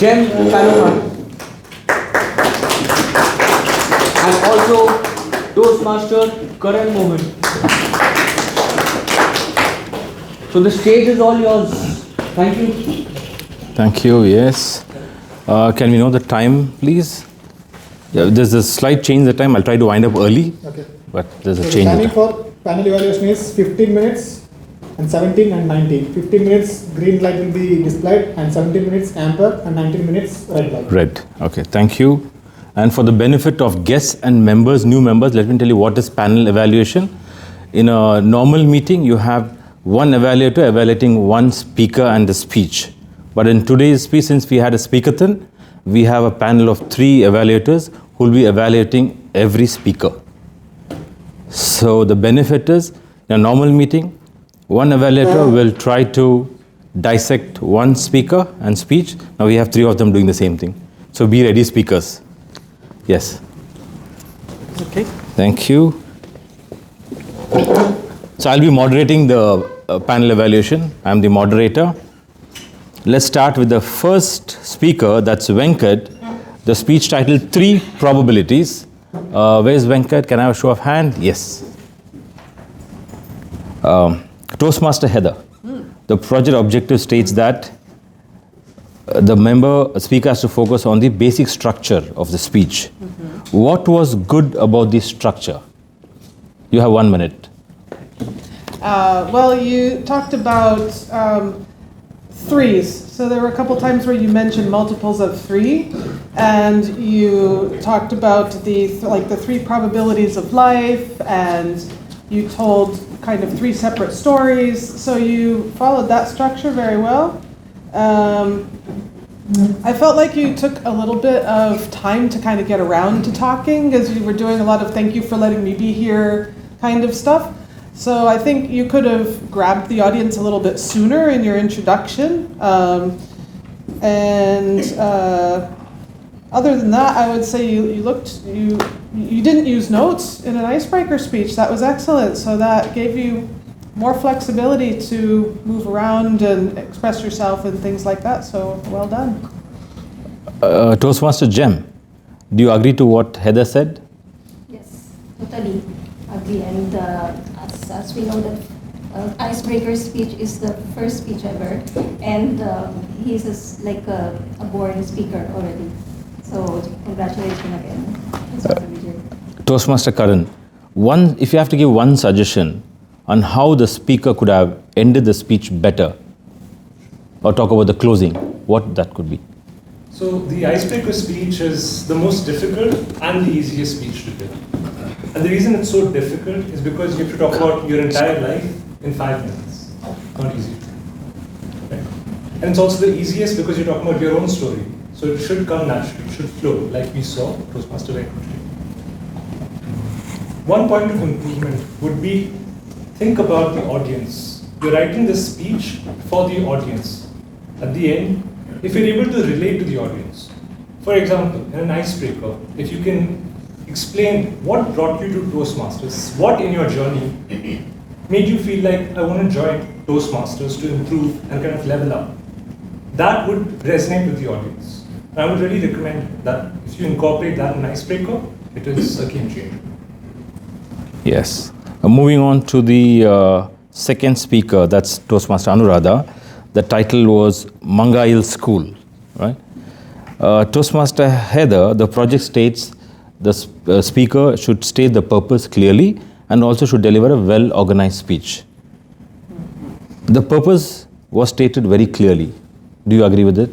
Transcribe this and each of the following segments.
Jem Philomen. And also Toastmaster Karan Mohan. So the stage is all yours. Thank you. Thank you, yes. Can we know the time, please? Yeah, there's a slight change in the time. I'll try to wind up early, Okay. but there's a So change. the timing for panel evaluation is 15 minutes and 17 and 19. 15 minutes green light will be displayed and 17 minutes amber and 19 minutes red light. Red. Okay, thank you. And for the benefit of guests and members, new members, let me tell you what is panel evaluation. In a normal meeting, you have one evaluator evaluating one speaker and the speech. But in today's speech, since we had a speakathon, we have a panel of 3 evaluators who will be evaluating every speaker. So the benefit is, in a normal meeting, one evaluator will try to dissect one speaker and speech. Now we have 3 of them doing the same thing. So be ready, speakers. Yes. Okay. Thank you. So I'll be moderating the panel evaluation. I'm the moderator. Let's start with the first speaker, that's Venkat. The speech titled 3 Probabilities. Where's Venkat? Can I have a show of hand? Yes. Toastmaster Heather. The project objective states that the speaker has to focus on the basic structure of the speech. What was good about the structure? You have 1 minute. Well, you talked about threes. So there were a couple times where you mentioned multiples of 3, and you talked about the 3 probabilities of life, and you told kind of 3 separate stories. So you followed that structure very well. I felt like you took a little bit of time to kind of get around to talking, as you were doing a lot of "thank you for letting me be here" kind of stuff. So I think you could have grabbed the audience a little bit sooner in your introduction. Other than that, I would say you didn't use notes in an icebreaker speech. That was excellent. So that gave you more flexibility to move around and express yourself and things like that. So well done. Toastmaster Jem, do you agree to what Heather said? Yes, totally agree. And as we know that icebreaker speech is the first speech ever, and he's like a born speaker already. So congratulations again. Toastmaster Karan, if you have to give one suggestion on how the speaker could have ended the speech better, or talk about the closing, what that could be? So the icebreaker speech is the most difficult and the easiest speech to give. And the reason it's so difficult is because you have to talk about your entire life in 5 minutes. Not easy. Right? And it's also the easiest because you're talking about your own story. So it should come naturally, it should flow, like we saw Toastmaster Venkat. One point of improvement would be, think about the audience. You're writing this speech for the audience. At the end, if you're able to relate to the audience. For example, in an icebreaker, if you can explain what brought you to Toastmasters, what in your journey made you feel like, I want to join Toastmasters to improve and kind of level up. That would resonate with the audience. And I would really recommend that if you incorporate that in an icebreaker, it is a game changer. Yes. Moving on to the second speaker, that's Toastmaster Anuradha. The title was Mangail School, right? Toastmaster Heather, the project states the speaker should state the purpose clearly and also should deliver a well-organized speech. The purpose was stated very clearly. Do you agree with it?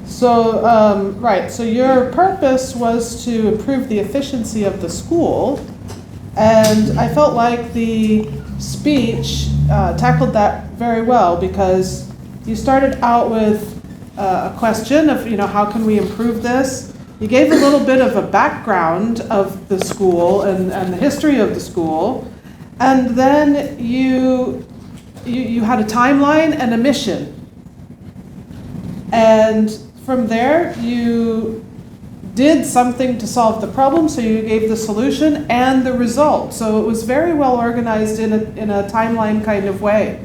So, right, so your purpose was to improve the efficiency of the school, and I felt like the speech tackled that very well, because you started out with a question of, how can we improve this? You gave a little bit of a background of the school and the history of the school, and then you had a timeline and a mission. And from there, you did something to solve the problem, so you gave the solution and the result. So it was very well organized in a timeline kind of way.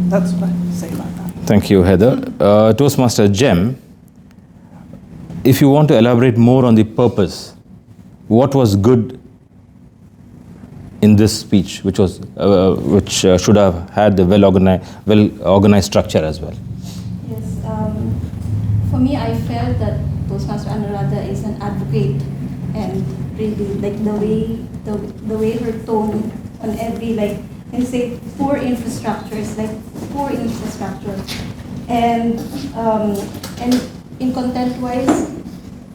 That's what I say about that. Thank you, Heather. Toastmaster Jem, if you want to elaborate more on the purpose, what was good in this speech, which should have had the well organized structure as well? Yes, for me, I felt that Toastmaster Anuradha is an advocate, and really, like the way her tone on every, like, and say poor infrastructures, like poor infrastructure, and in content-wise,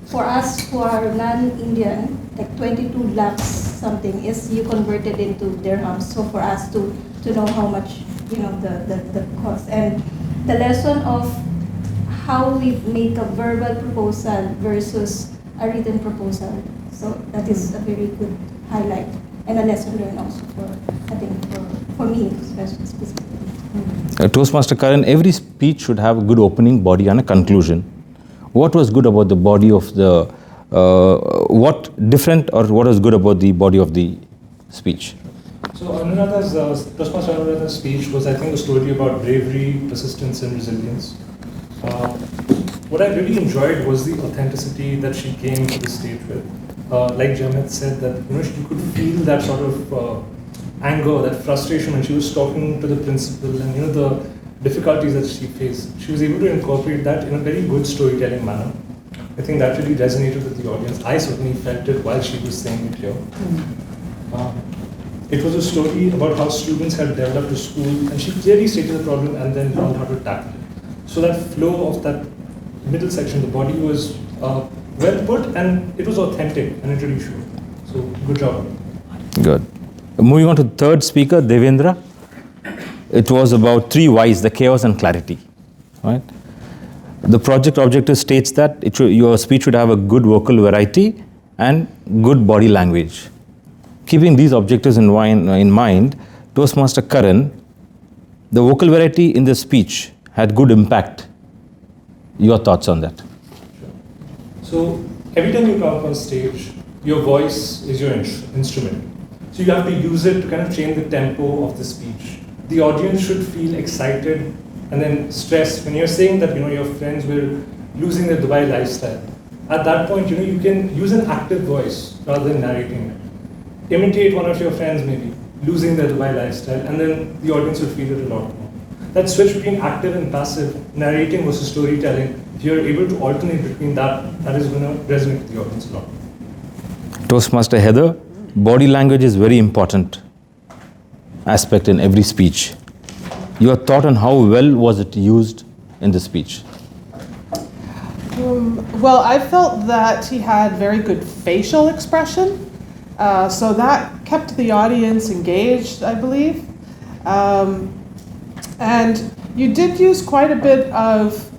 for us who are non-Indian, like 22 lakhs something is you converted into dirhams. So for us to know how much, the cost, and the lesson of how we make a verbal proposal versus a written proposal. So that is a very good highlight and a lesson learned also for me specifically. Toastmaster Karan, every speech should have a good opening, body, and a conclusion. What was good about the body of the, what was good about the body of the speech? So Toastmaster Anuradha's speech was, I think, a story about bravery, persistence, and resilience. What I really enjoyed was the authenticity that she came to the stage with. Like Jamet said, that you could feel that sort of anger, that frustration when she was talking to the principal, and the difficulties that she faced. She was able to incorporate that in a very good storytelling manner. I think that really resonated with the audience. I certainly felt it while she was saying it here. It was a story about how students had developed a school, and she clearly stated the problem and then learned how to tackle it. So that flow of that middle section, the body was well put, and it was authentic, and it really showed. So good job. Good. Moving on to the third speaker, Devendra. It was about 3 Ys, the chaos and clarity. Right? The project objective states that your speech should have a good vocal variety and good body language. Keeping these objectives in mind, Toastmaster Karan, the vocal variety in the speech had good impact. Your thoughts on that? So every time you come up on stage, your voice is your instrument. So you have to use it to kind of change the tempo of the speech. The audience should feel excited and then stressed when you're saying that your friends were losing their Dubai lifestyle. At that point, you can use an active voice rather than narrating it. Imitate one of your friends maybe losing their Dubai lifestyle, and then the audience will feel it a lot more. That switch between active and passive, narrating versus storytelling, if you're able to alternate between that is going to resonate with the audience a lot. Toastmaster Heather, body language is very important aspect in every speech. Your thought on how well was it used in the speech? Well, I felt that he had very good facial expression, so that kept the audience engaged, I believe. And you did use quite a bit of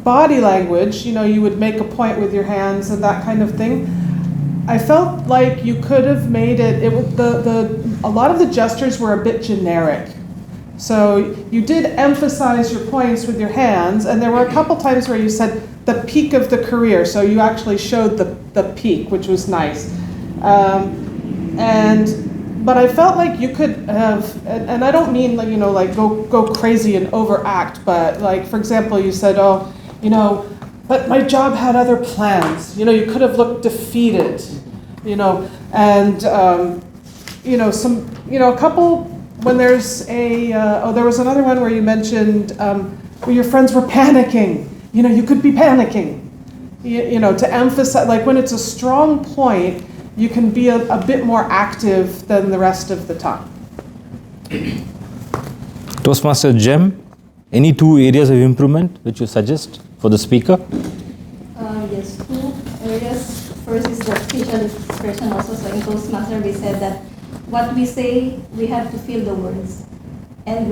body language. You would make a point with your hands and that kind of thing. I felt like you could have made it. A lot of the gestures were a bit generic. So you did emphasize your points with your hands, and there were a couple times where you said the peak of the career. So you actually showed the peak, which was nice. But I felt like you could have, and I don't mean like go crazy and overact, but like, for example, you said, but my job had other plans. You could have looked defeated, and a couple, when there's there was another one where you mentioned where your friends were panicking. You could be panicking, to emphasize, like when it's a strong point, you can be a bit more active than the rest of the time. Toastmaster Jem, any 2 areas of improvement which you suggest for the speaker? Yes, 2 areas. First is the facial expression also. So in Toastmaster we said that what we say, we have to feel the words. And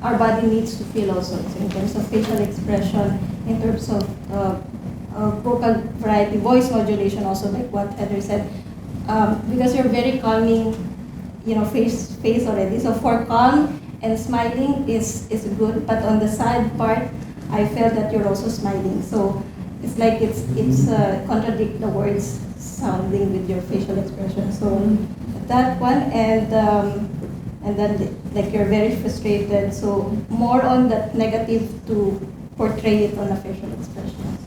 our body needs to feel also. So in terms of facial expression, in terms of vocal variety, voice modulation also, like what Heather said, because you're very calming, face already. So for calm and smiling is good, but on the side part, I felt that you're also smiling. So it's like it's contradict the words sounding with your facial expression. So that one, and then like you're very frustrated. So more on that negative to portray it on a facial expression.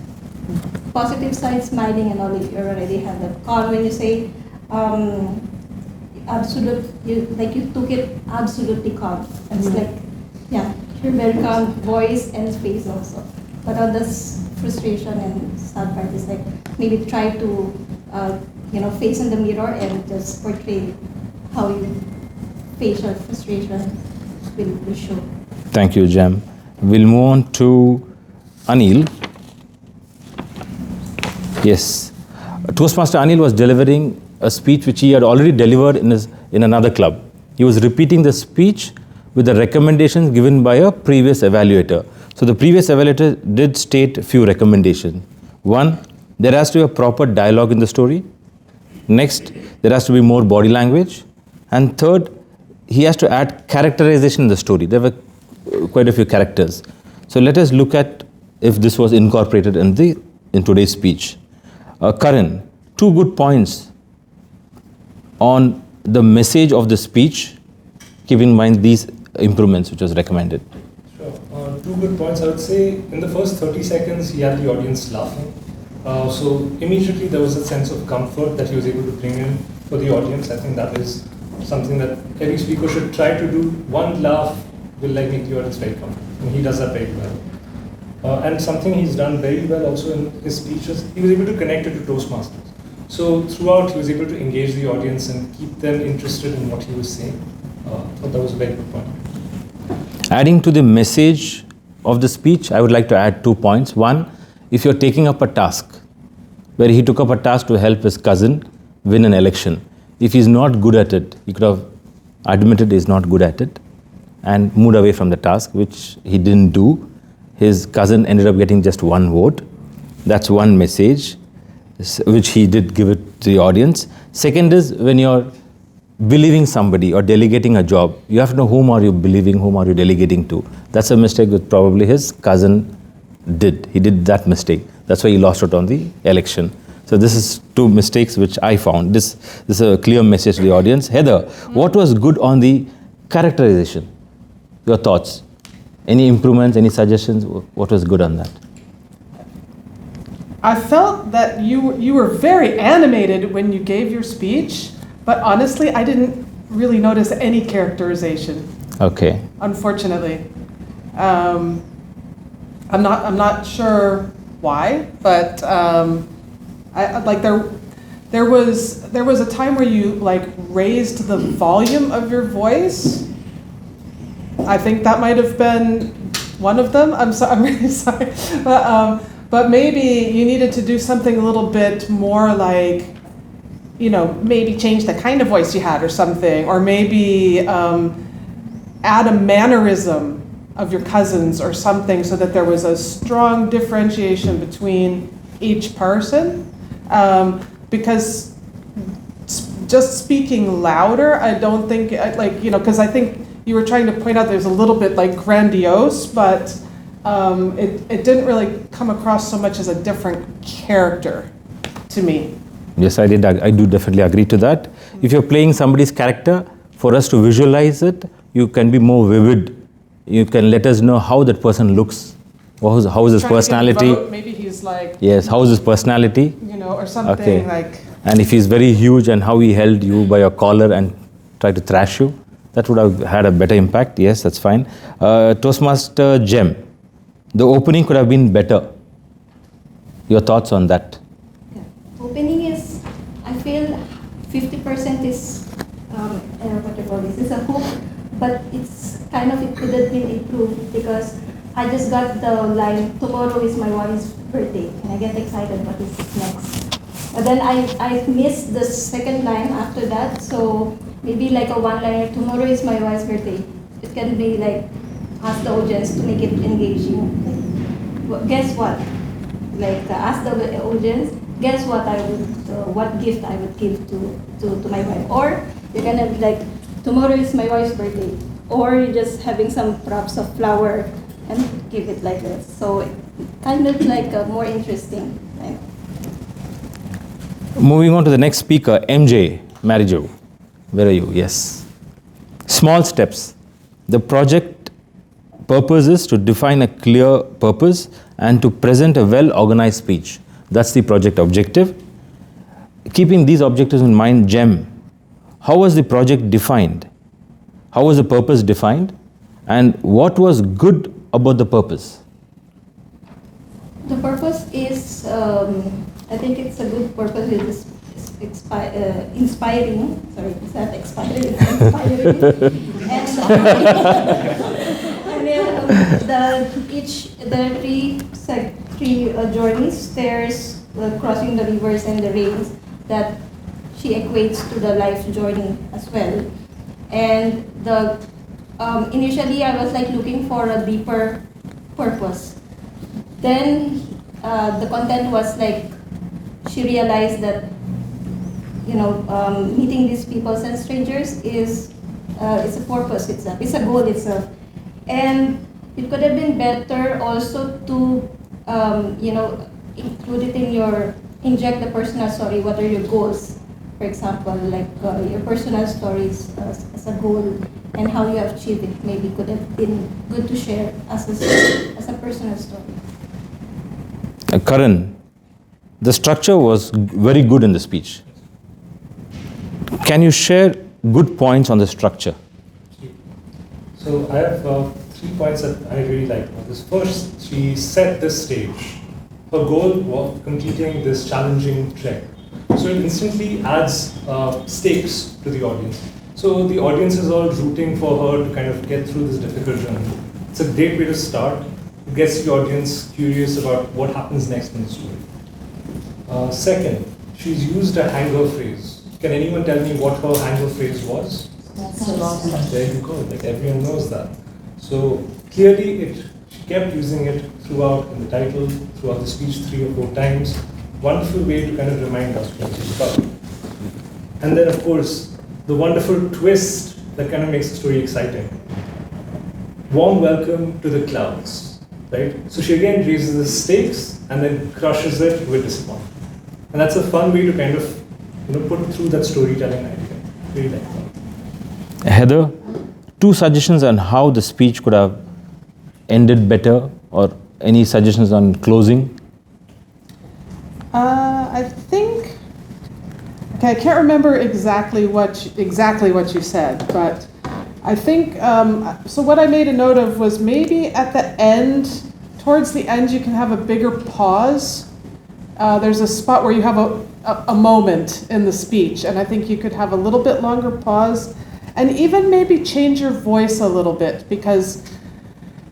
Positive side, smiling and all, you already have that. Calm when you say absolute, you took it absolutely calm. It's like, yeah, you're very calm, voice and face also. But on this frustration and sad part is like maybe try to face in the mirror and just portray how your facial frustration will show. Thank you, Jem. We'll move on to Anil. Yes. Toastmaster Anil was delivering a speech which he had already delivered in another club. He was repeating the speech with the recommendations given by a previous evaluator. So the previous evaluator did state a few recommendations. One, there has to be a proper dialogue in the story. Next, there has to be more body language. And third, he has to add characterization in the story. There were quite a few characters. So let us look at if this was incorporated in today's speech. Karan, 2 good points on the message of the speech, keep in mind these improvements which was recommended. Sure. 2 good points. I would say in the first 30 seconds, he had the audience laughing. So immediately there was a sense of comfort that he was able to bring in for the audience. I think that is something that every speaker should try to do. One laugh will make the audience very comfortable. And he does that very well. And something he's done very well also in his speeches, he was able to connect it to Toastmasters. So throughout, he was able to engage the audience and keep them interested in what he was saying. I thought that was a very good point. Adding to the message of the speech, I would like to add 2 points. One, if you're taking up a task, where he took up a task to help his cousin win an election. If he's not good at it, he could have admitted he's not good at it and moved away from the task, which he didn't do. His cousin ended up getting just 1 vote. That's one message, which he did give it to the audience. Second is, when you're believing somebody or delegating a job, you have to know whom are you believing, whom are you delegating to. That's a mistake that probably his cousin did. He did that mistake. That's why he lost out on the election. So this is 2 mistakes which I found. This is a clear message to the audience. Heather, what was good on the characterization? Your thoughts? Any improvements, any suggestions? What was good on that? I felt that you were very animated when you gave your speech, but honestly, I didn't really notice any characterization. Okay. Unfortunately, I'm not sure why, but there was a time where you raised the volume of your voice. I think that might have been one of them. I'm really sorry, but maybe you needed to do something a little bit more maybe change the kind of voice you had or something, or maybe add a mannerism of your cousins or something so that there was a strong differentiation between each person. Because just speaking louder, I don't think, because I think you were trying to point out there's a little bit grandiose, but it didn't really come across so much as a different character to me. Yes, I do definitely agree to that. If you're playing somebody's character, for us to visualize it, you can be more vivid. You can let us know how that person looks. How is his personality? Maybe he's yes, how is his personality? Or something And if he's very huge and how he held you by your collar and tried to thrash you, that would have had a better impact. Yes, that's fine. Toastmaster Jem, the opening could have been better. Your thoughts on that? Yeah. Opening is, I feel 50% is, what you call this, it's a hook, but it could have been improved because I just got the line, tomorrow is my wife's birthday, and I get excited what is next. But then I missed the second line after that, so maybe a one-liner, tomorrow is my wife's birthday. It can be ask the audience to make it engaging. Guess what? Ask the audience, guess what what gift I would give to my wife. Or you're gonna be tomorrow is my wife's birthday. Or you're just having some props of flower and give it like this. So kind of more interesting. Moving on to the next speaker, MJ Marijo. Where are you? Yes. Small steps. The project purpose is to define a clear purpose and to present a well-organized speech. That's the project objective. Keeping these objectives in mind, GEM, how was the project defined? How was the purpose defined? And what was good about the purpose? The purpose is, I think it's a good purpose. It is inspiring. Sorry, it's not expiring. It's inspiring. And the three journeys, there's crossing the rivers and the rains, that she equates to the life journey as well. And the initially I was like looking for a deeper purpose. Then the content was like, she realized that, meeting these people and strangers is it's a purpose itself, it's a goal itself. And it could have been better also to include it in inject the personal story. What are your goals? For example, like your personal stories as a goal and how you have achieved it. Maybe could have been good to share as a personal story. Karan, the structure was very good in the speech. Can you share good points on the structure? So I have 3 points that I really like about this. First, she set the stage. Her goal was completing this challenging trek. So it instantly adds stakes to the audience. So the audience is all rooting for her to kind of get through this difficult journey. It's a great way to start. It gets the audience curious about what happens next in the story. Second, she's used a hanger phrase. Can anyone tell me what her hanger phrase was? There you go, like everyone knows that. So clearly she kept using it throughout in the title, throughout the speech 3 or 4 times. Wonderful way to kind of remind us what it's about. And then of course, the wonderful twist that kind of makes the story exciting. Warm welcome to the clouds, right? So she again raises the stakes and then crushes it with disappointment. And that's a fun way to kind of put through that storytelling idea. Really like that. Heather, 2 suggestions on how the speech could have ended better, or any suggestions on closing? I think, okay, I can't remember exactly what you said, but I think, so what I made a note of was maybe at the end, towards the end, you can have a bigger pause. There's a spot where you have a moment in the speech, and I think you could have a little bit longer pause, and even maybe change your voice a little bit, because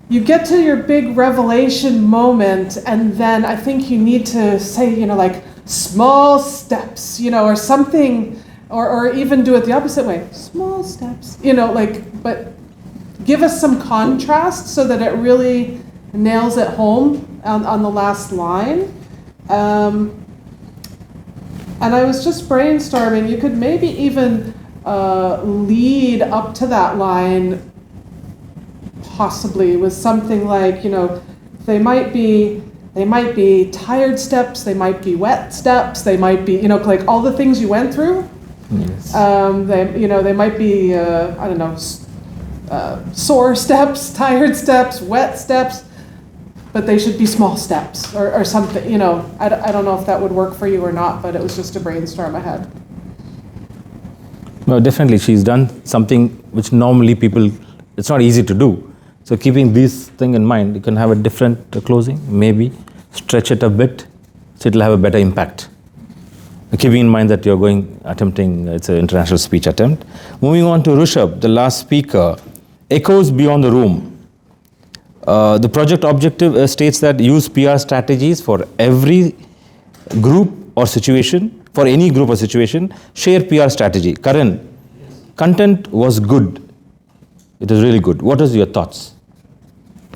you get to your big revelation moment, and then I think you need to say, like, small steps, or something, or even do it the opposite way, small steps, but give us some contrast so that it really nails it home on the last line. And I was just brainstorming, you could maybe even lead up to that line possibly with something like, they might be tired steps, they might be wet steps, they might be, like all the things you went through. Yes. They might be, sore steps, tired steps, wet steps, but they should be small steps or something, I don't know if that would work for you or not, but it was just a brainstorm I had. No, definitely. She's done something which normally it's not easy to do. So keeping this thing in mind, you can have a different closing, maybe stretch it a bit, so it'll have a better impact. Keeping in mind that you're attempting, it's an international speech attempt. Moving on to Rishabh, the last speaker, echoes beyond the room. The project objective states that use PR strategies for every group or situation, for any group or situation, share PR strategy. Karan, content was good. It was really good. What is your thoughts?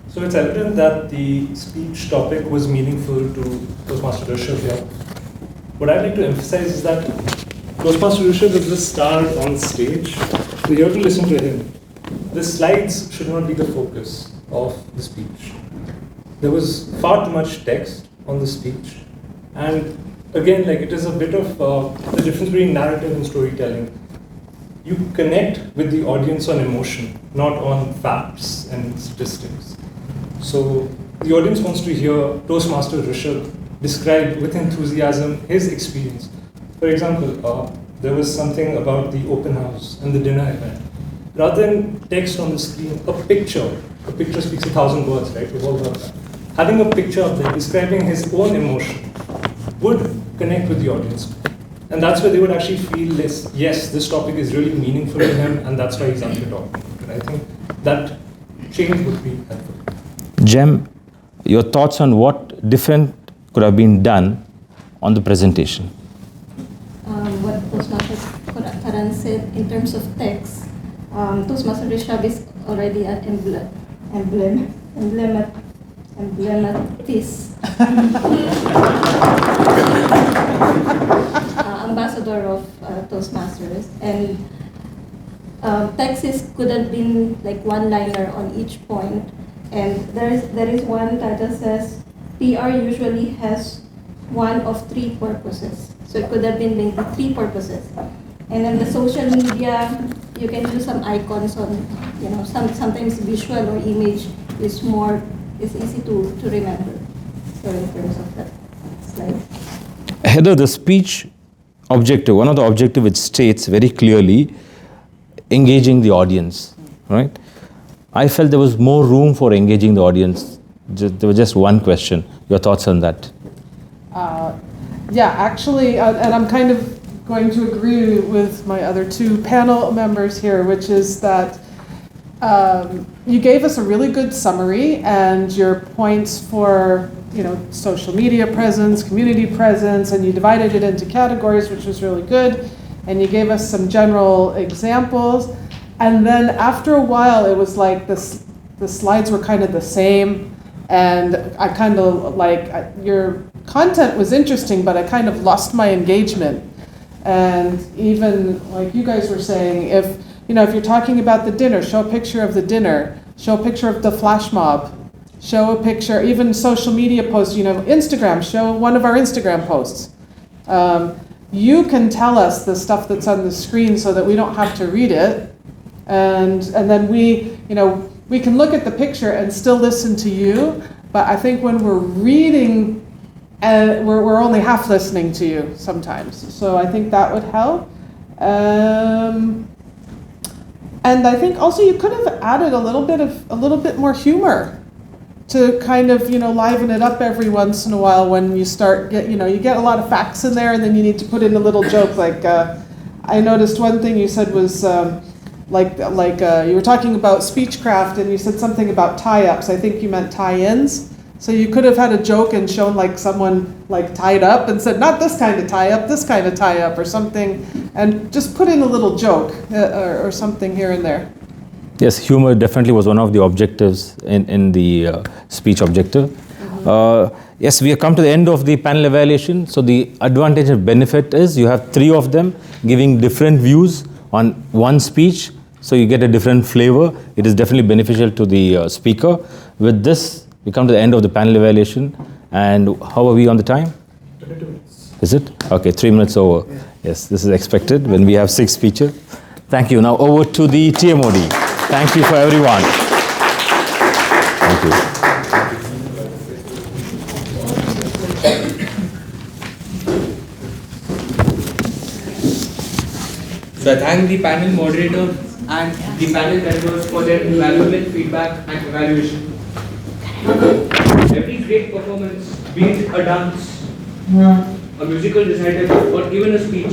So it's evident that the speech topic was meaningful to Toastmaster Rishabh here. What I'd like to emphasize is that Toastmaster Rishabh is the star on stage. So you have to listen to him. The slides should not be the focus of the speech. There was far too much text on the speech. And again, it is a bit of the difference between narrative and storytelling. you connect with the audience on emotion, not on facts and statistics. So the audience wants to hear Toastmaster Rishabh describe with enthusiasm his experience. For example, there was something about the open house and the dinner event. Rather than text on the screen, a picture speaks 1,000 words, right? We've all heard that. Having a picture of them describing his own emotion would connect with the audience. And that's where they would actually feel less, yes, this topic is really meaningful to him, and that's why he's actually talking. And I think that change would be helpful. Jem, your thoughts on what different could have been done on the presentation? What Toastmaster Karan said in terms of text, Toastmaster Rishabh is already an emblematist, ambassador of Toastmasters, and text could have been like one-liner on each point. And there is one title says, PR usually has one of three purposes. So it could have been maybe three purposes. And then the social media, you can use some icons on, sometimes visual or image is easy to remember. So in terms of that slide. Heather, the speech objective, one of the objectives which states very clearly engaging the audience, right? I felt there was more room for engaging the audience. There was just one question. Your thoughts on that? Yeah, actually, and I'm kind of going to agree with my other two panel members here, which is that you gave us a really good summary, and your points for social media presence, community presence, and you divided it into categories, which was really good, and you gave us some general examples. And then after a while, it was like the slides were kind of the same, and I kind of your content was interesting, but I kind of lost my engagement. And even like you guys were saying, if you're talking about the dinner, show a picture of the dinner, show a picture of the flash mob, show a picture, even social media posts, Instagram, show one of our Instagram posts. You can tell us the stuff that's on the screen so that we don't have to read it. And then we can look at the picture and still listen to you, but I think when we're reading, we're only half listening to you sometimes. So I think that would help. And I think also you could have added a little bit more humor to kind of liven it up every once in a while when you start you get a lot of facts in there, and then you need to put in a little joke. Like I noticed one thing you said was. You were talking about speechcraft, and you said something about tie-ups. I think you meant tie-ins. So you could have had a joke and shown someone tied up and said, not this kind of tie-up, this kind of tie-up or something, and just put in a little joke or something here and there. Yes, humor definitely was one of the objectives in the speech objective. Yes, we have come to the end of the panel evaluation. So the advantage and benefit is you have three of them giving different views on one speech. So you get a different flavor. It is definitely beneficial to the speaker. With this, we come to the end of the panel evaluation. And how are we on the time? 22 minutes. Is it? Okay, 3 minutes over. Yeah. Yes, this is expected when we have 6 speeches. Thank you. Now over to the TMOD. Thank you for everyone. Thank you. So I thank the panel moderator and the panel members for their invaluable feedback and evaluation. Every great performance, be it a dance, a musical recital, or even a speech,